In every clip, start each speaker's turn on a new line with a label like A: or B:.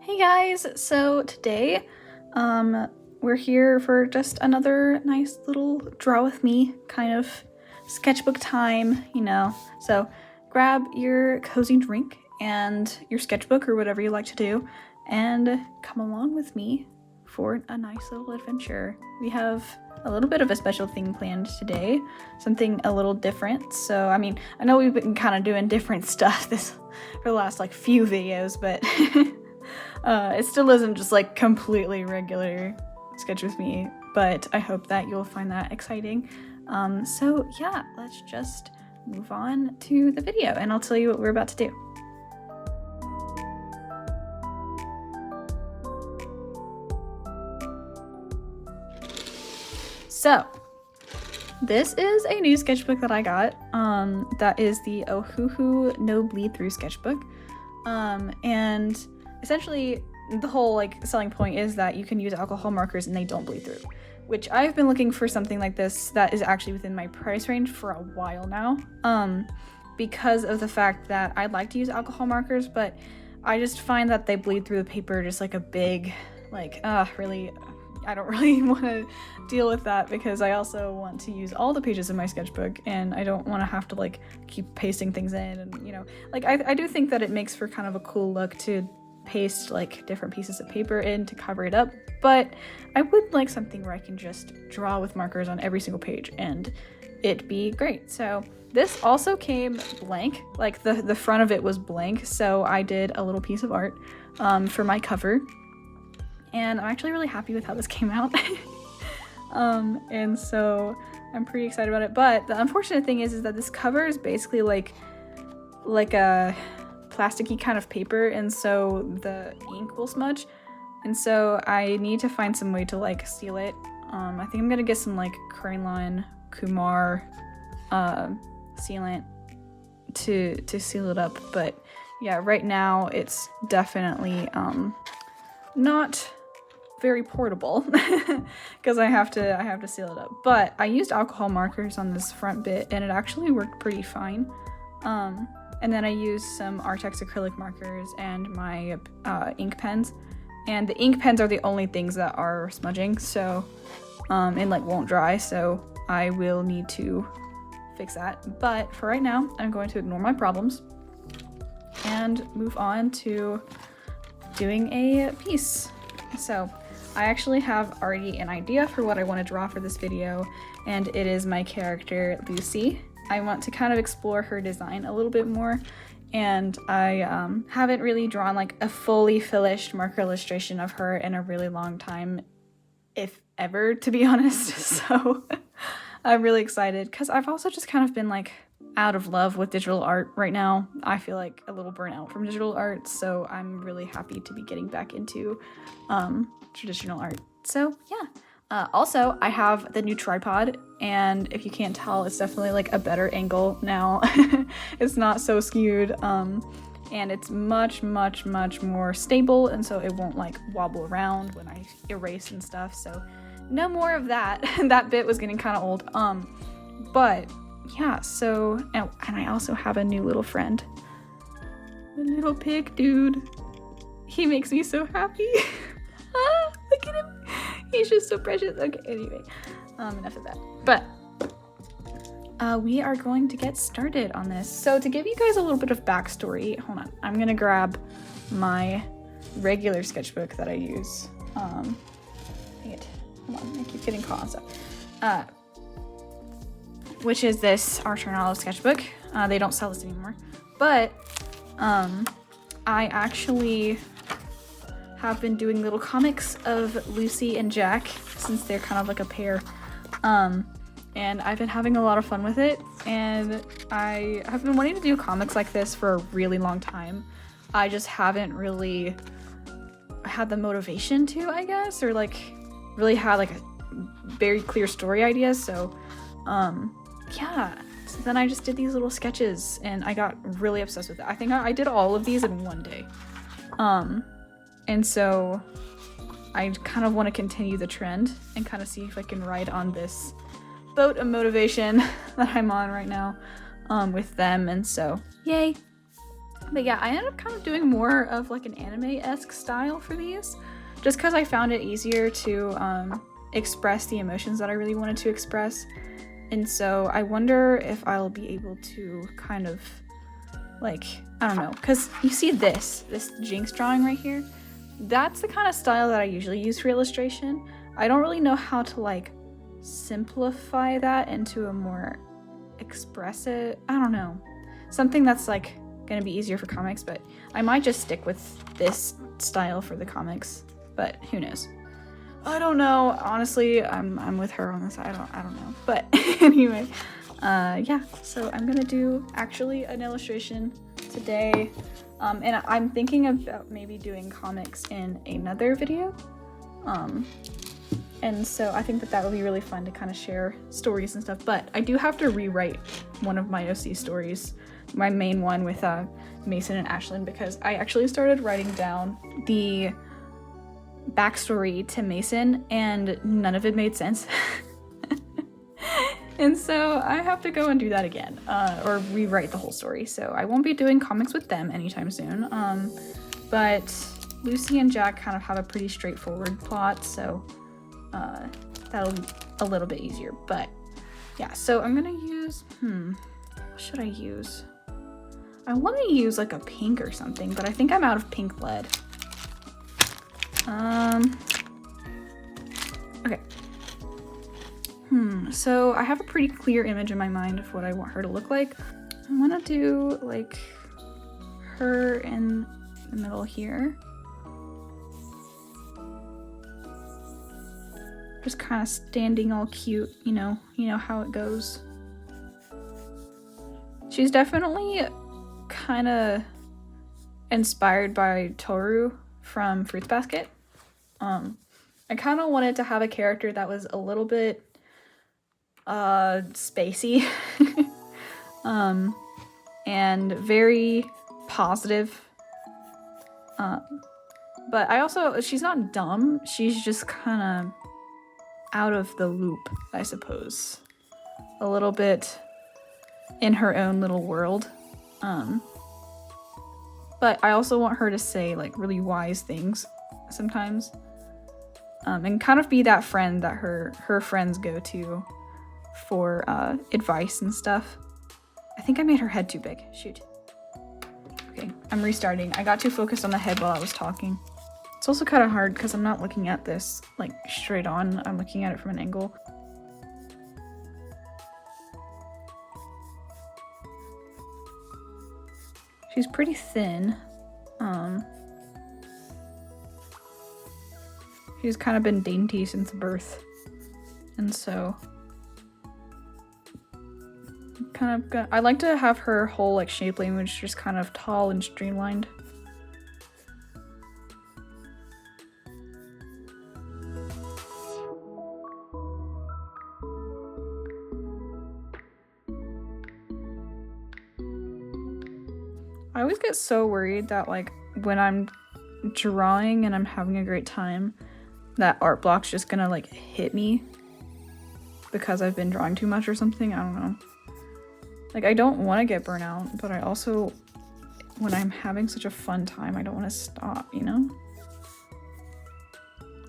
A: Hey guys, so today we're here for just another nice little draw with me kind of sketchbook time, So grab your cozy drink and your sketchbook or whatever you like to do and come along with me for a nice little adventure. We have a little bit of a special thing planned today, something a little different. So I know we've been kind of doing different stuff for the last few videos, but it still isn't just completely regular sketch with me, but I hope that you'll find that exciting. So yeah, let's just move on to the video and I'll tell you what we're about to do. So this is a new sketchbook that I got. That is the Ohuhu No Bleed Through sketchbook. And essentially the whole selling point is that you can use alcohol markers and they don't bleed through, which I've been looking for something like this that is actually within my price range for a while now, because of the fact that I like to use alcohol markers, but I just find that they bleed through the paper just like a big really, I don't really want to deal with that because I also want to use all the pages in my sketchbook and I don't want to have to keep pasting things in, and I do think that it makes for kind of a cool look to paste different pieces of paper in to cover it up, but I would like something where I can just draw with markers on every single page and it'd be great. So this also came blank, the front of it was blank, so I did a little piece of art for my cover, and I'm actually really happy with how this came out. And so I'm pretty excited about it, but the unfortunate thing is that this cover is basically like a plasticky kind of paper, and so the ink will smudge, and so I need to find some way to seal it. I think I'm gonna get some Crayon Kumar sealant to seal it up, but yeah, right now it's definitely not very portable because I have to seal it up. But I used alcohol markers on this front bit and it actually worked pretty fine. And then I used some Artex acrylic markers and my ink pens. And the ink pens are the only things that are smudging, so and won't dry, so I will need to fix that. But for right now, I'm going to ignore my problems and move on to doing a piece. So I actually have already an idea for what I want to draw for this video, and it is my character Lucy. I want to kind of explore her design a little bit more, and I haven't really drawn a fully finished marker illustration of her in a really long time, if ever, to be honest. So I'm really excited because I've also just kind of been out of love with digital art right now. I feel a little burnt out from digital art, so I'm really happy to be getting back into traditional art. So yeah. Also, I have the new tripod, and if you can't tell, it's definitely a better angle now. It's not so skewed, and it's much more stable, and so it won't wobble around when I erase and stuff. So no more of that. That bit was getting kind of old. But yeah, so and I also have a new little friend, the little pig dude. He makes me so happy. Look at him. He's just so precious. Okay, anyway, enough of that. But we are going to get started on this. So to give you guys a little bit of backstory, hold on. I'm gonna grab my regular sketchbook that I use. Dang it. Hold on, I keep getting caught on stuff. Which is this Archer and Olive sketchbook. They don't sell this anymore. But I actually have been doing little comics of Lucy and Jack since they're kind of a pair, and I've been having a lot of fun with it, and I have been wanting to do comics like this for a really long time. I just haven't really had the motivation to, I guess, or really had a very clear story idea. So yeah, so then I just did these little sketches and I got really obsessed with it. I think I did all of these in one day. And so I kind of want to continue the trend and kind of see if I can ride on this boat of motivation that I'm on right now with them. And so, yay. But yeah, I ended up kind of doing more of like an anime-esque style for these, just because I found it easier to express the emotions that I really wanted to express. And so I wonder if I'll be able to kind of like, I don't know, because you see this Jinx drawing right here? That's the kind of style that I usually use for illustration. I don't really know how to like simplify that into a more expressive, I don't know, something that's like gonna be easier for comics, but I might just stick with this style for the comics, but who knows? I don't know. Honestly, I'm with her on this. I don't know. But anyway, yeah. So I'm gonna do actually an illustration today, and I'm thinking about maybe doing comics in another video. And so I think that would be really fun to kind of share stories and stuff. But I do have to rewrite one of my OC stories, my main one with Mason and Ashlyn, because I actually started writing down the backstory to Mason and none of it made sense. And so I have to go and do that again, or rewrite the whole story. So I won't be doing comics with them anytime soon. But Lucy and Jack kind of have a pretty straightforward plot, so that'll be a little bit easier. But yeah, so I'm gonna use, what should I use? I want to use like a pink or something, but I think I'm out of pink lead. Okay. So I have a pretty clear image in my mind of what I want her to look like. I want to do like her in the middle here. Just kind of standing all cute, you know how it goes. She's definitely kind of inspired by Toru from Fruits Basket. I kind of wanted to have a character that was a little bit spacey and very positive. But she's not dumb, she's just kind of out of the loop, I suppose. A little bit in her own little world. But I also want her to say like really wise things sometimes. And kind of be that friend that her friends go to for advice and stuff. I think I made her head too big. Shoot. Okay, I'm restarting. I got too focused on the head while I was talking. It's also kind of hard because I'm not looking at this like straight on. I'm looking at it from an angle. She's pretty thin. She's kind of been dainty since birth. And so I like to have her whole like shape language just kind of tall and streamlined. I always get so worried that like when I'm drawing and I'm having a great time, that art block's just gonna like hit me because I've been drawing too much or something. I don't know. Like I don't want to get burnt out, but I also, when I'm having such a fun time, I don't want to stop, you know?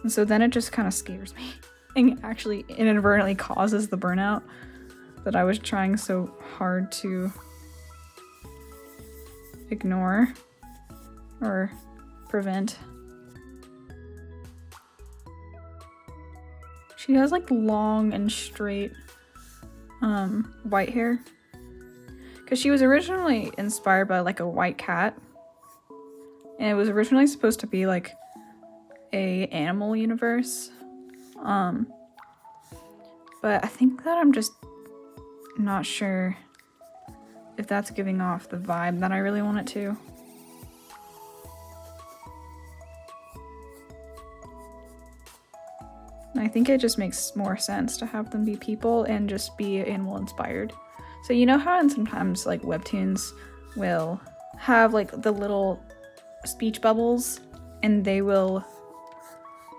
A: And so then it just kind of scares me and actually inadvertently causes the burnout that I was trying so hard to ignore or prevent. She has like long and straight white hair because she was originally inspired by like a white cat, and it was originally supposed to be like a animal universe, but I think that I'm just not sure if that's giving off the vibe that I really want it to. And I think it just makes more sense to have them be people and just be animal inspired. So you know how sometimes like webtoons will have like the little speech bubbles and they will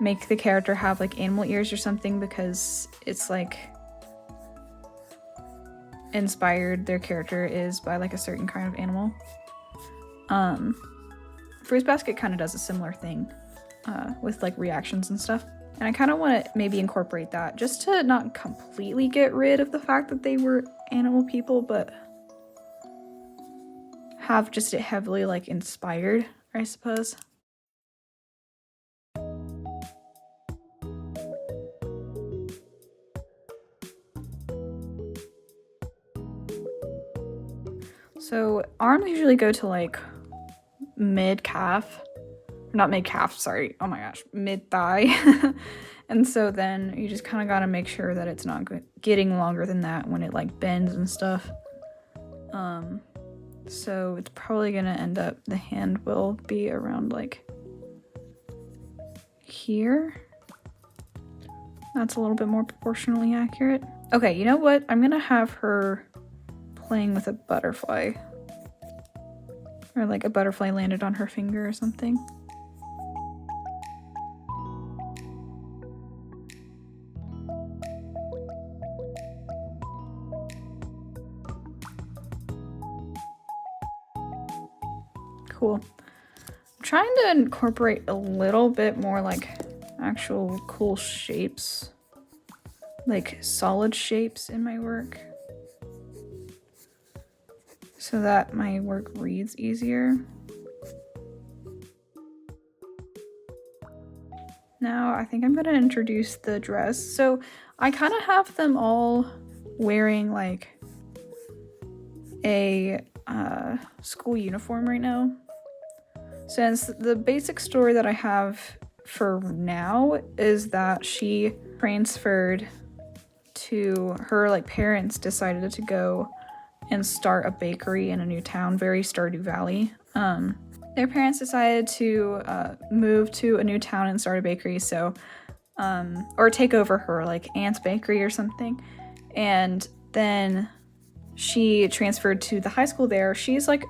A: make the character have like animal ears or something because it's like inspired, their character is by like a certain kind of animal. Fruits Basket kind of does a similar thing with like reactions and stuff. And I kind of want to maybe incorporate that just to not completely get rid of the fact that they were animal people, but have just it heavily like inspired, I suppose. So arms usually go to like mid-calf. Not mid-calf, sorry. Oh my gosh, mid-thigh. And so then you just kind of got to make sure that it's not getting longer than that when it like bends and stuff. So it's probably going to end up, the hand will be around like here. That's a little bit more proportionally accurate. Okay, you know what? I'm going to have her playing with a butterfly. Or like a butterfly landed on her finger or something. Cool. I'm trying to incorporate a little bit more like actual cool shapes, like solid shapes in my work, so that my work reads easier. Now I think I'm gonna introduce the dress. So I kind of have them all wearing like a school uniform right now. Since the basic story that I have for now is that she transferred to her like parents decided to go and start a bakery in a new town, very Stardew Valley. Their parents decided to move to a new town and start a bakery, so or take over her like aunt's bakery or something. And then she transferred to the high school there. She's like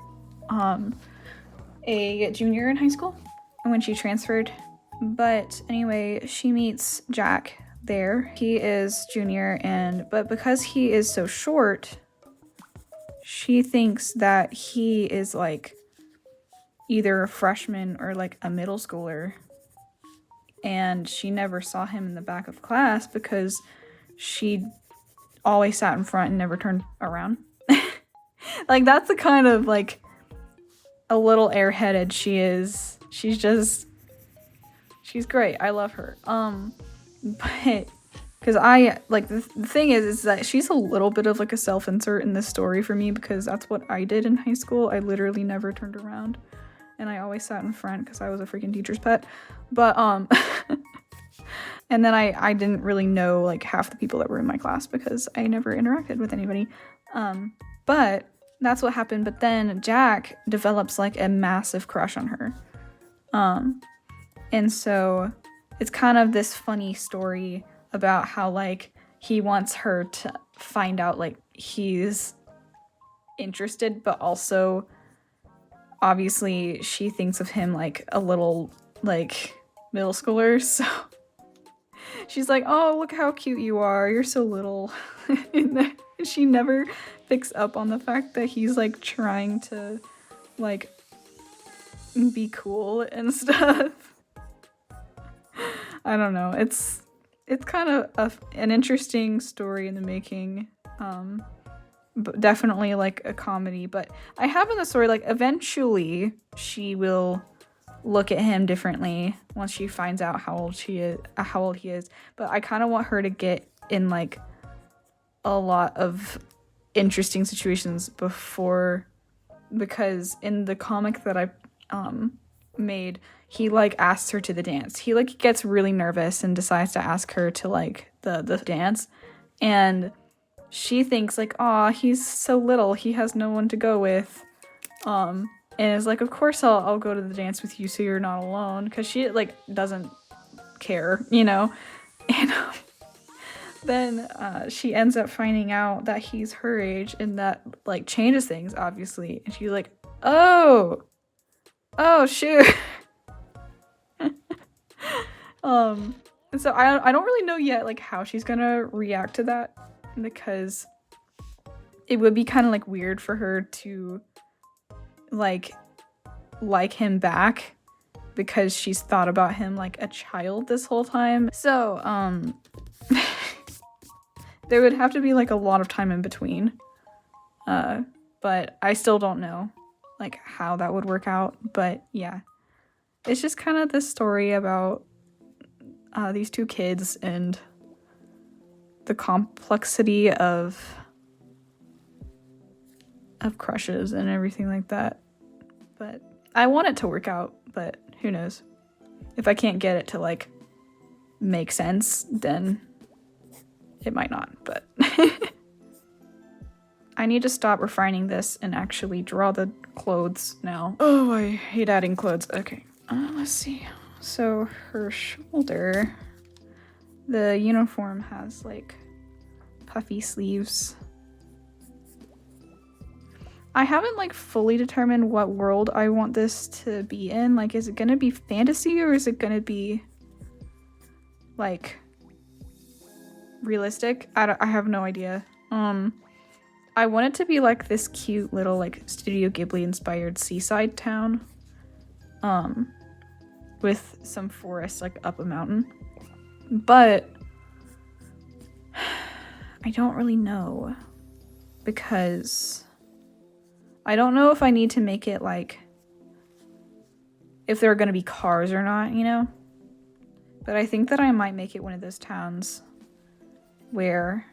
A: a junior in high school when she transferred. But anyway, she meets Jack there. He is junior, but because he is so short, she thinks that he is like either a freshman or like a middle schooler. And she never saw him in the back of class because she always sat in front and never turned around. Like, that's the kind of like a little airheaded she is. She's great. I love her. But because I like the thing is that she's a little bit of like a self-insert in this story for me, because that's what I did in high school. I literally never turned around and I always sat in front because I was a freaking teacher's pet. But and then I didn't really know like half the people that were in my class because I never interacted with anybody. But that's what happened. But then Jack develops like a massive crush on her. And so it's kind of this funny story about how like he wants her to find out like he's interested, but also obviously she thinks of him like a little like middle schooler. So she's like, oh, look how cute you are. You're so little. And she never picks up on the fact that he's like trying to like be cool and stuff. I don't know. It's kind of an interesting story in the making. But definitely like a comedy. But I have in the story like eventually she will look at him differently once she finds out how old he is. But I kind of want her to get in like a lot of interesting situations before, because in the comic that I made, he like asks her to the dance. He like gets really nervous and decides to ask her to like the dance, and she thinks like, aw, he's so little, he has no one to go with, and is like, of course I'll go to the dance with you so you're not alone, because she like doesn't care, you know. And then she ends up finding out that he's her age, and that like changes things obviously, and she's like, oh shoot. And so I don't really know yet like how she's gonna react to that, because it would be kind of like weird for her to like like him back because she's thought about him like a child this whole time. So, there would have to be like a lot of time in between. But I still don't know like how that would work out. But yeah, it's just kind of this story about these two kids and the complexity of crushes and everything like that. But I want it to work out, but who knows? If I can't get it to like make sense, then it might not, but I need to stop refining this and actually draw the clothes now. Oh, I hate adding clothes. Okay, let's see. So her shoulder, the uniform has like puffy sleeves. I haven't like fully determined what world I want this to be in. Like, is it gonna be fantasy or is it gonna be like realistic? I have no idea. I want it to be like this cute little like Studio Ghibli inspired seaside town with some forest like up a mountain, but I don't really know because I don't know if I need to make it like if there are going to be cars or not, you know? But I think that I might make it one of those towns where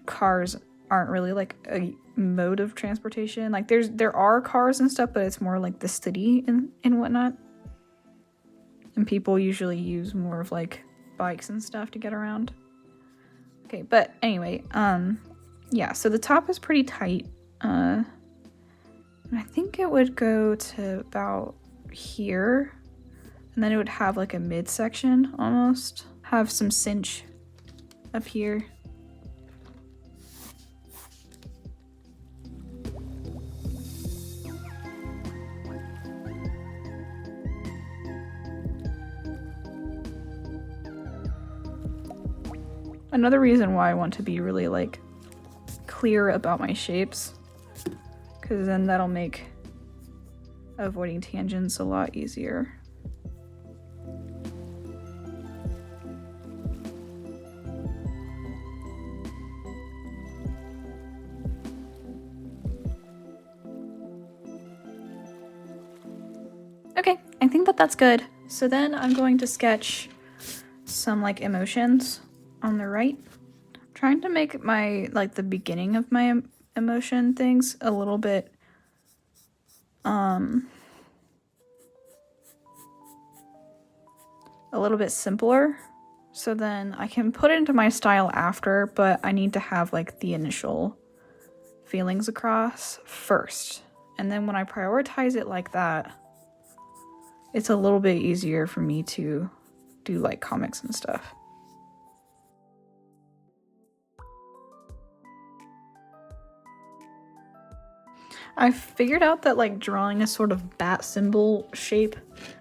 A: cars aren't really like a mode of transportation. Like there are cars and stuff, but it's more like the city and whatnot. And people usually use more of like bikes and stuff to get around. Okay, but anyway, yeah, so the top is pretty tight. And I think it would go to about here. And then it would have like a midsection almost. Have some cinch up here. Another reason why I want to be really like clear about my shapes, because then that'll make avoiding tangents a lot easier. Okay, I think that that's good. So then I'm going to sketch some like emotions on the right. I'm trying to make my like the beginning of my emotion things a little bit simpler, so then I can put it into my style after, but I need to have like the initial feelings across first, and then when I prioritize it like that, it's a little bit easier for me to do like comics and stuff. I figured out that like drawing a sort of bat symbol shape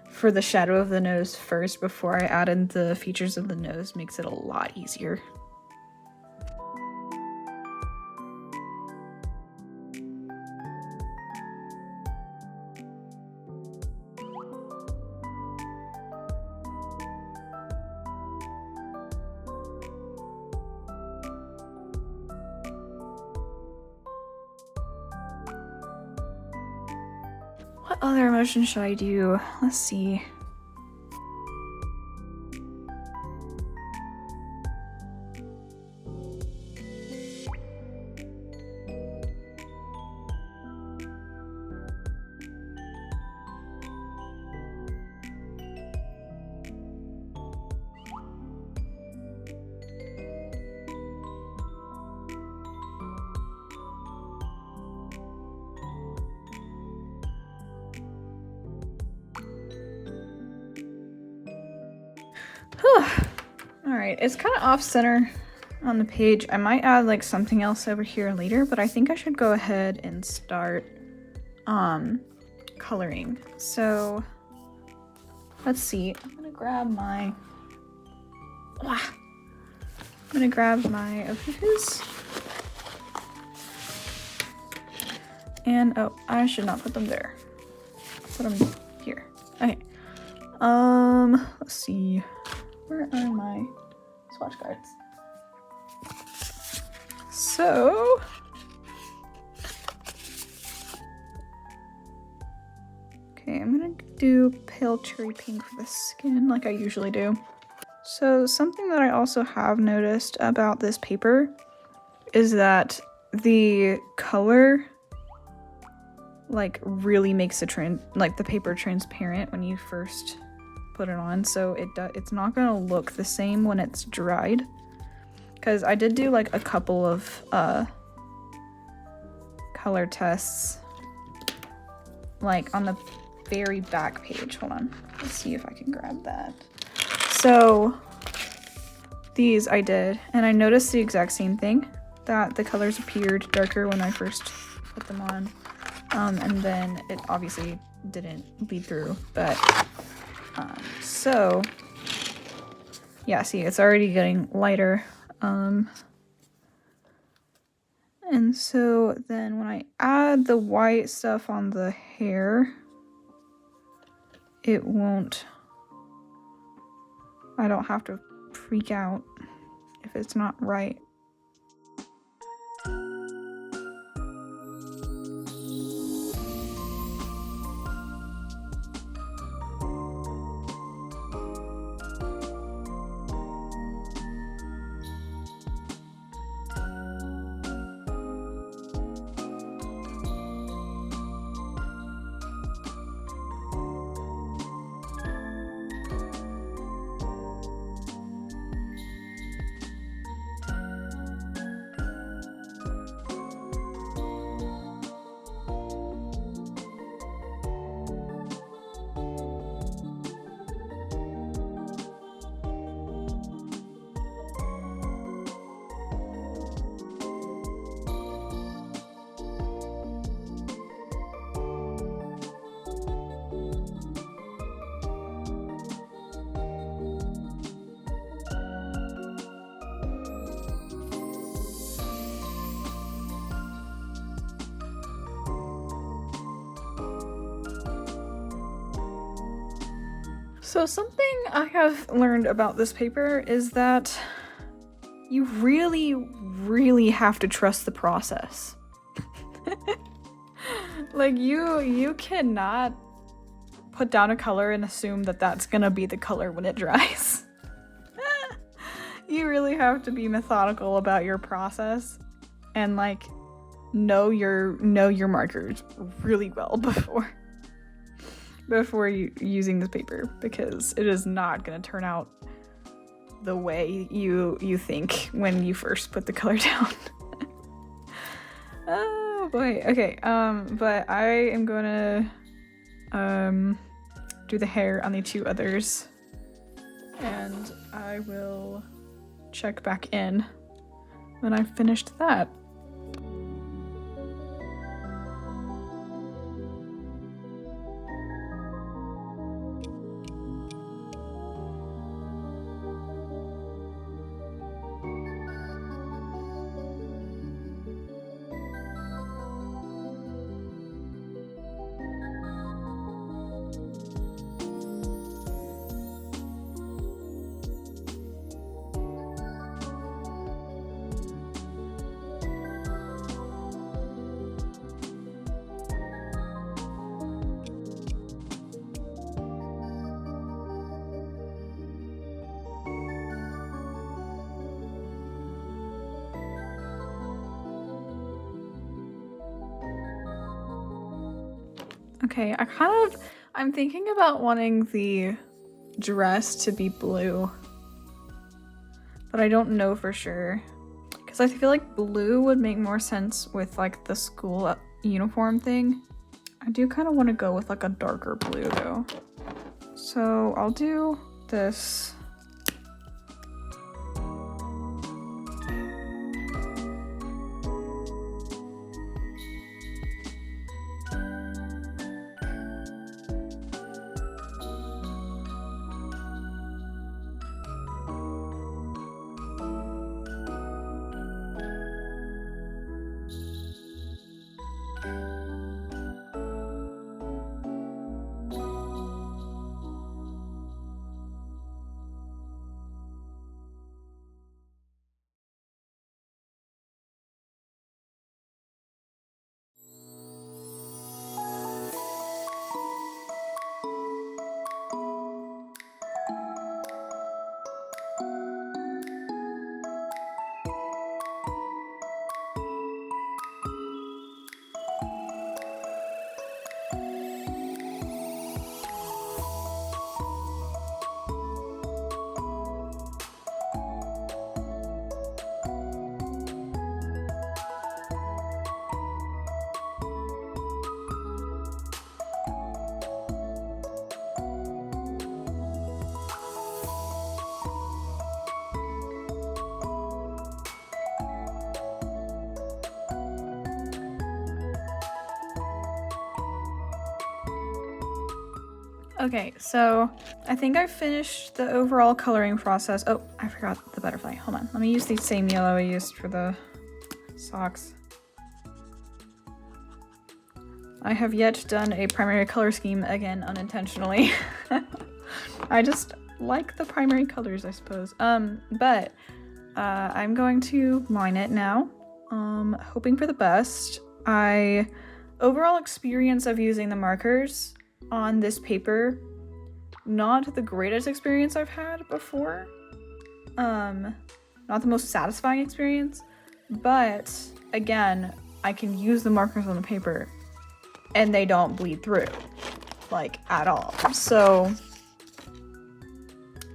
A: for the shadow of the nose first before I add in the features of the nose makes it a lot easier. What other emotion should I do? Let's see. Alright, it's kind of off center on the page. I might add like something else over here later, but I think I should go ahead and start coloring. So let's see. I'm gonna grab my Ohuhus. And oh, I should not put them there. Put them here. Okay. Let's see. Where are my swatch cards? So okay, I'm gonna do pale cherry pink for the skin like I usually do. So something that I also have noticed about this paper is that the color like really makes the paper transparent when you first put it on, so it's not gonna look the same when it's dried. Because I did do like a couple of color tests like on the very back page. Hold on, let's see if I can grab that. So these I did, and I noticed the exact same thing, that the colors appeared darker when I first put them on. And then it obviously didn't bleed through, but so yeah, see, it's already getting lighter. And so then when I add the white stuff on the hair, it won't, I don't have to freak out if it's not right. So something I have learned about this paper is that you really, really have to trust the process. Like you cannot put down a color and assume that that's gonna be the color when it dries. You really have to be methodical about your process and like know your markers really well before using this paper, because it is not going to turn out the way you think when you first put the color down. Oh boy. Okay, but I am gonna do the hair on the two others, and I will check back in when I've finished that. Okay, I'm thinking about wanting the dress to be blue, but I don't know for sure, because I feel like blue would make more sense with like the school uniform thing. I do kind of want to go with like a darker blue though. So I'll do this. Okay, so I think I finished the overall coloring process. Oh, I forgot the butterfly. Hold on. Let me use the same yellow I used for the socks. I have yet done a primary color scheme, again, unintentionally. I just like the primary colors, I suppose. But I'm going to line it now. Hoping for the best. Overall experience of using the markers on this paper, not the greatest experience I've had before. Not the most satisfying experience, but again, I can use the markers on the paper and they don't bleed through, like, at all. So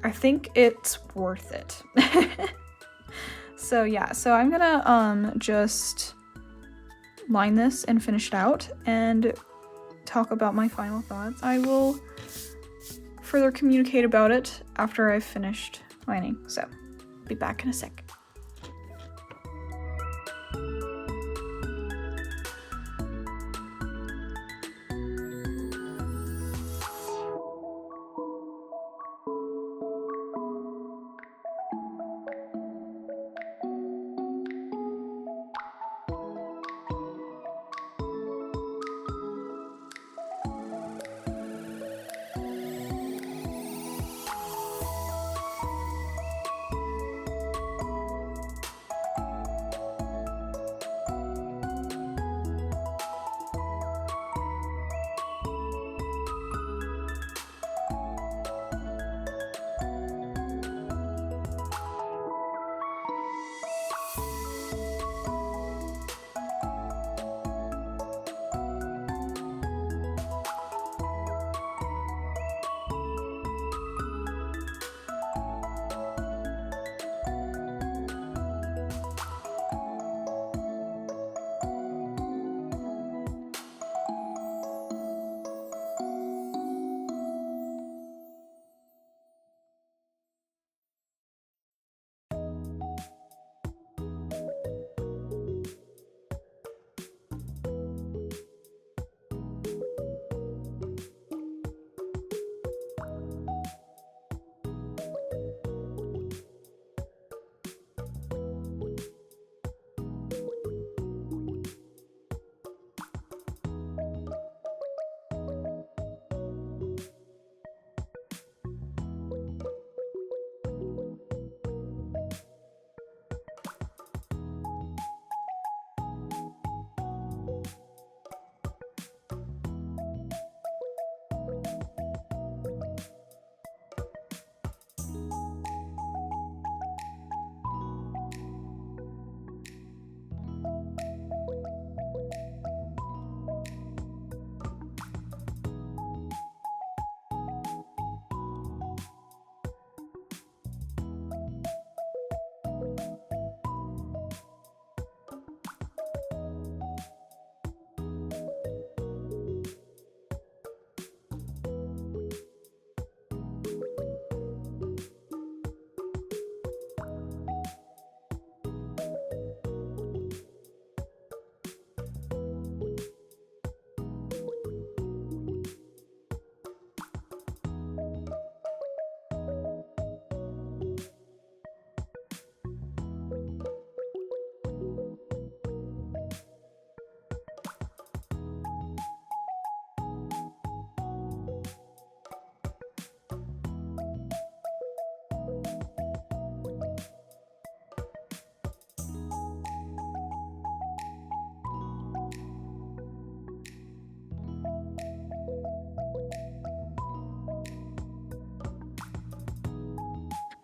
A: I think it's worth it. So yeah, so I'm gonna just line this and finish it out and talk about my final thoughts. I will further communicate about it after I've finished lining. So be back in a sec.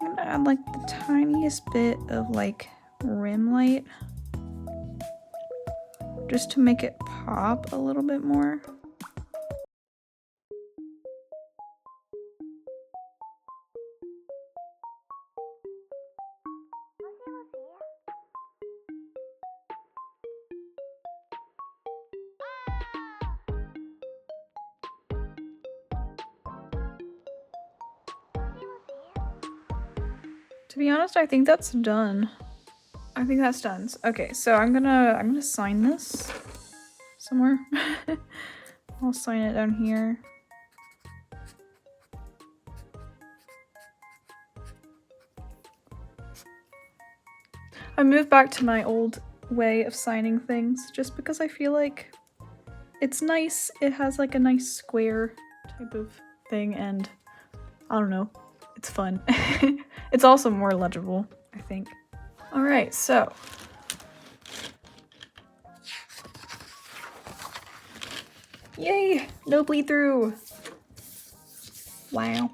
A: I'm gonna add like the tiniest bit of like rim light just to make it pop a little bit more. To be honest, I think that's done. I think that's done. Okay, so I'm gonna sign this somewhere. I'll sign it down here. I moved back to my old way of signing things just because I feel like it's nice. It has like a nice square type of thing, and I don't know, it's fun. It's also more legible, I think. All right, so yay, no bleed through. Wow.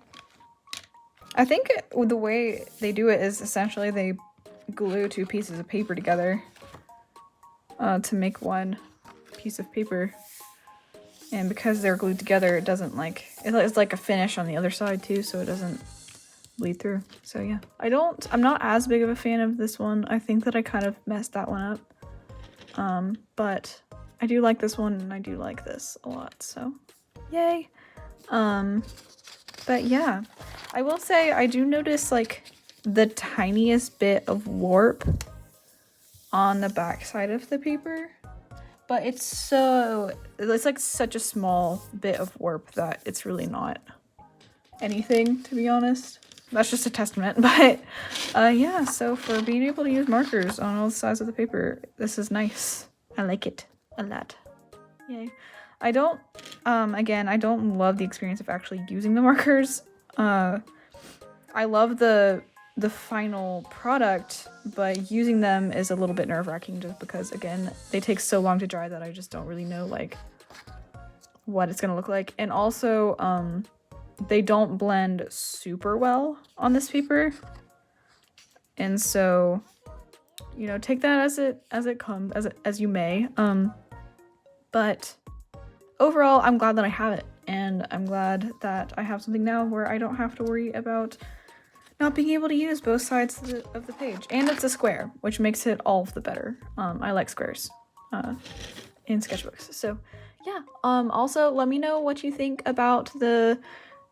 A: I think the way they do it is essentially they glue two pieces of paper together to make one piece of paper. And because they're glued together, it doesn't like, it's like a finish on the other side too, so it doesn't bleed through. So yeah, I'm not as big of a fan of this one. I think that I kind of messed that one up. But I do like this one, and I do like this a lot, so yay. But yeah, I will say I do notice like the tiniest bit of warp on the back side of the paper, but it's like such a small bit of warp that it's really not anything, to be honest. That's just a testament. But yeah, so for being able to use markers on all sides of the paper, this is nice. I like it a lot. Yay. I don't again, I don't love the experience of actually using the markers. I love the final product, but using them is a little bit nerve-wracking just because, again, they take so long to dry that I just don't really know like what it's gonna look like. And also they don't blend super well on this paper, and so, you know, take that as it comes, as you may. But overall, I'm glad that I have it, and I'm glad that I have something now where I don't have to worry about not being able to use both sides of the page. And it's a square, which makes it all of the better. I like squares in sketchbooks. So yeah, also let me know what you think about the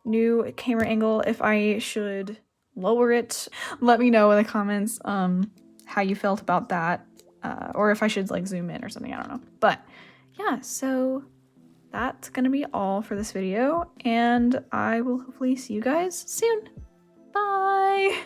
A: new camera angle, if I should lower it. Let me know in the comments how you felt about that, or if I should like zoom in or something, I don't know. But yeah, so that's gonna be all for this video, and I will hopefully see you guys soon. Bye!